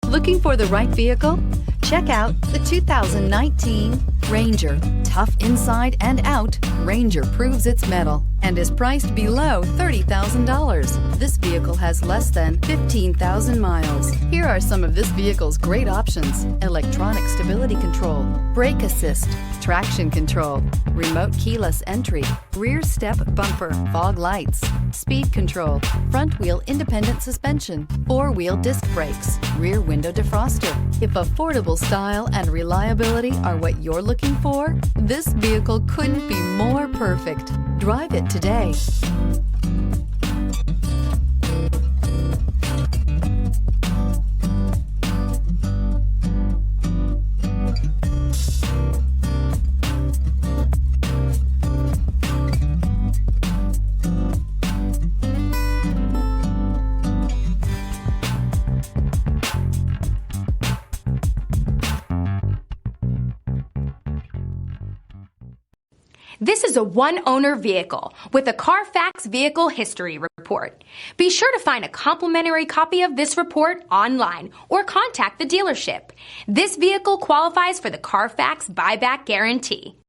Looking for the right vehicle? Check out the 2019 Ranger. Tough inside and out, Ranger proves its mettle and is priced below $30,000. This vehicle has less than 15,000 miles. Here are some of this vehicle's great options: electronic stability control, brake assist, traction control, remote keyless entry, rear step bumper, fog lights, speed control, front wheel independent suspension, four-wheel disc brakes, rear window defroster. If affordable style and reliability are what you're looking for, this vehicle couldn't be more perfect. Drive it today. This is a one-owner vehicle with a CARFAX Vehicle History Report. Be sure to find a complimentary copy of this report online or contact the dealership. This vehicle qualifies for the CARFAX Buyback Guarantee.